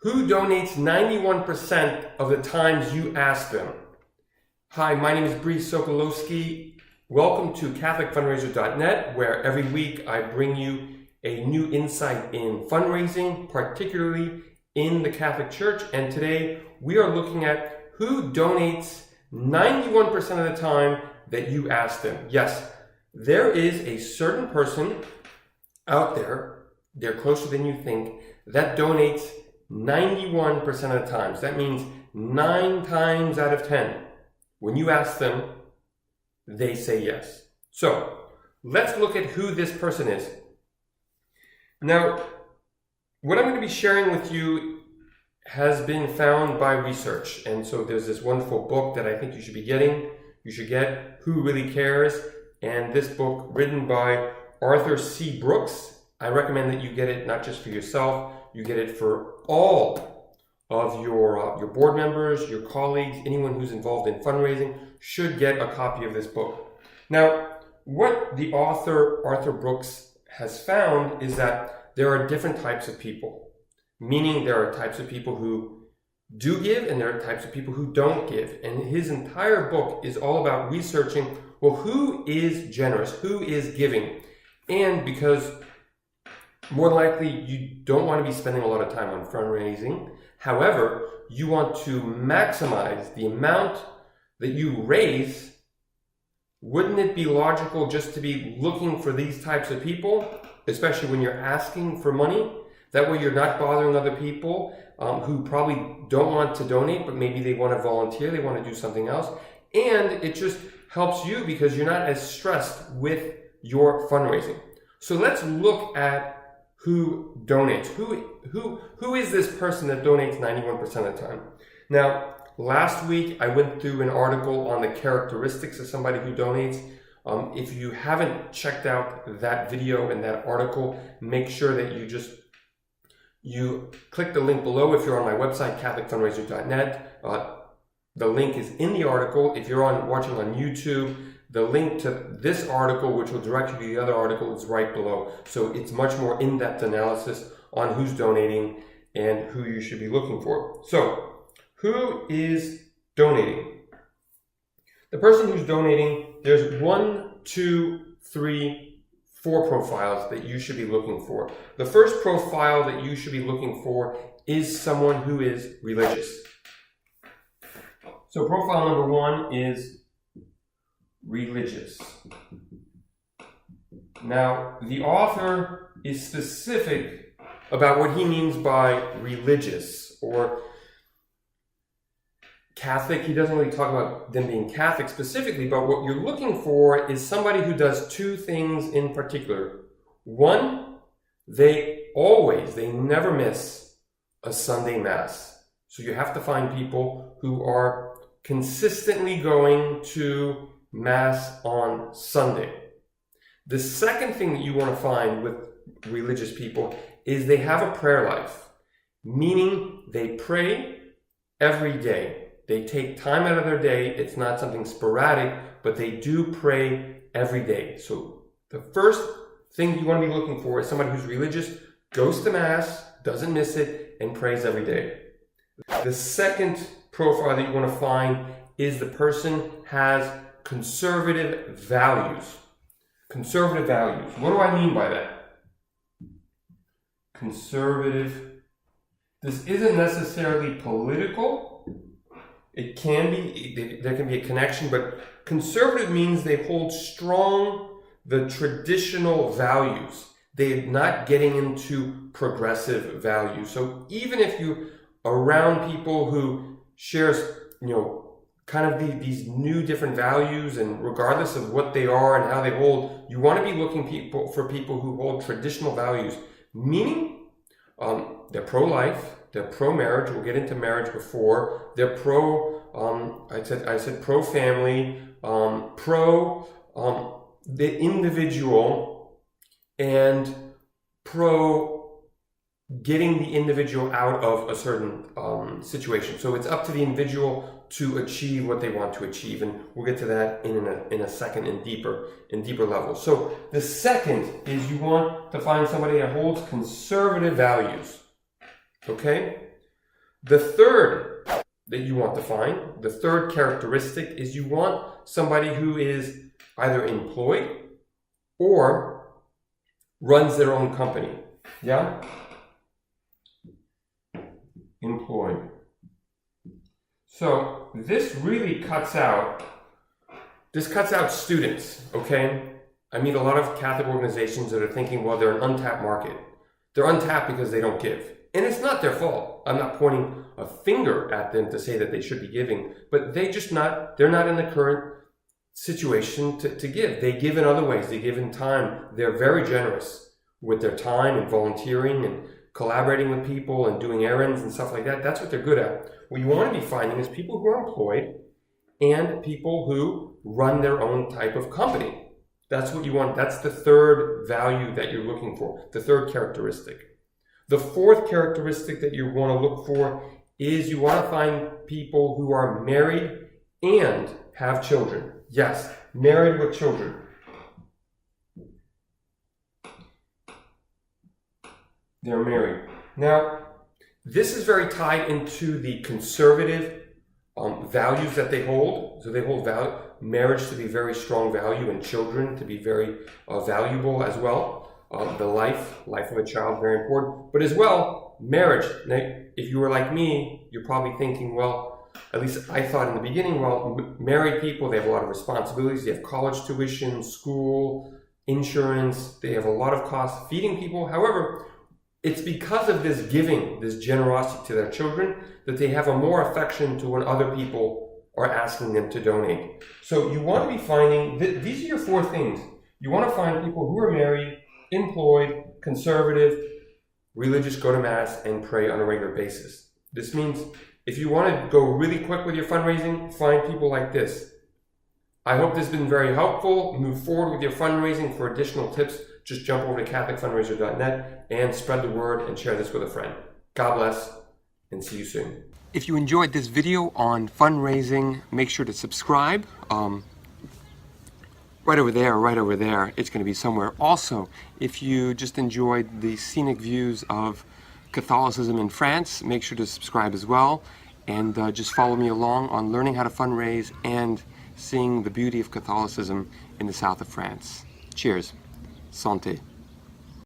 Who donates 91% of the times you ask them? Hi, my name is Brice Sokolowski. Welcome to CatholicFundraiser.net, where every week I bring you a new insight in fundraising, particularly in the Catholic Church. And today we are looking at who donates 91% of the time that you ask them. Yes, there is a certain person out there, they're closer than you think, that donates 91% of the times. That means 9 times out of 10. When you ask them, they say yes. So let's look at who this person is. Now, what I'm going to be sharing with you has been found by research. And so there's this wonderful book that I think you should be getting. You should get Who Really Cares? And this book, written by Arthur C. Brooks. I recommend that you get it not just for yourself, you get it for all of your board members, your colleagues, anyone who's involved in fundraising should get a copy of this book. Now, what the author, Arthur Brooks, has found is that there are different types of people, meaning there are types of people who do give and there are types of people who don't give. And his entire book is all about researching, well, who is generous, who is giving? And because more than likely, you don't want to be spending a lot of time on fundraising. However, you want to maximize the amount that you raise. Wouldn't it be logical just to be looking for these types of people, especially when you're asking for money? That way you're not bothering other people who probably don't want to donate, but maybe they want to volunteer, they want to do something else. And it just helps you because you're not as stressed with your fundraising. So let's look at who donates. Who is this person that donates 91% of the time? Now, last week I went through an article on the characteristics of somebody who donates. If you haven't checked out that video and that article, make sure that you click the link below. If you're on my website, CatholicFundraiser.net, the link is in the article. If you're watching on YouTube, the link to this article, which will direct you to the other article, is right below. So it's much more in-depth analysis on who's donating and who you should be looking for. So, who is donating? The person who's donating, there's 1, 2, 3, 4 profiles that you should be looking for. The first profile that you should be looking for is someone who is religious. So profile number 1 is religious. Now, the author is specific about what he means by religious or Catholic. He doesn't really talk about them being Catholic specifically, but what you're looking for is somebody who does 2 things in particular. 1, they never miss a Sunday Mass. So you have to find people who are consistently going to Mass on Sunday. The second thing that you want to find with religious people is they have a prayer life, meaning they pray every day. They take time out of their day. It's not something sporadic, but they do pray every day. So the first thing you want to be looking for is somebody who's religious, goes to Mass, doesn't miss it, and prays every day. The second profile that you want to find is the person has conservative values. Conservative values. What do I mean by that? Conservative. This isn't necessarily political. It can be, there can be a connection, but conservative means they hold strong the traditional values. They're not getting into progressive values. So even if you're around people who share, kind of these new different values, and regardless of what they are and how they hold, you want to be looking for people who hold traditional values, meaning they're pro-life, they're pro-marriage. We'll get into marriage before. They're I said pro-family, pro the individual, and pro getting the individual out of a certain situation. So it's up to the individual to achieve what they want to achieve, and we'll get to that in a second in deeper levels. So the second is you want to find somebody that holds conservative values. Okay? The third that you want to find, the third characteristic, is you want somebody who is either employed or runs their own company. Yeah? Employed. So this really cuts out students, okay? I meet a lot of Catholic organizations that are thinking, well, they're an untapped market. They're untapped because they don't give. And it's not their fault. I'm not pointing a finger at them to say that they should be giving, but they're not in the current situation to give. They give in other ways. They give in time. They're very generous with their time and volunteering and collaborating with people and doing errands and stuff like that. That's what they're good at. What you want to be finding is people who are employed and people who run their own type of company. That's what you want. That's the third value that you're looking for, the third characteristic. The fourth characteristic that you want to look for is you want to find people who are married and have children. Yes, married with children. They're married. Now, this is very tied into the conservative values that they hold. So they hold marriage to be very strong value and children to be very valuable as well. The life of a child, very important. But as well, marriage. Now, if you were like me, you're probably thinking, well, at least I thought in the beginning, well, married people, they have a lot of responsibilities. They have college tuition, school, insurance. They have a lot of costs feeding people. However, it's because of this giving, this generosity to their children, that they have a more affection to when other people are asking them to donate. So you want to be finding, these are your four things. You want to find people who are married, employed, conservative, religious, go to mass, and pray on a regular basis. This means if you want to go really quick with your fundraising, find people like this. I hope this has been very helpful. Move forward with your fundraising. For additional tips, just jump over to catholicfundraiser.net and spread the word and share this with a friend. God bless and see you soon. If you enjoyed this video on fundraising, make sure to subscribe. Right over there, it's going to be somewhere. Also, if you just enjoyed the scenic views of Catholicism in France, make sure to subscribe as well. And just follow me along on learning how to fundraise and seeing the beauty of Catholicism in the south of France. Cheers. Santé.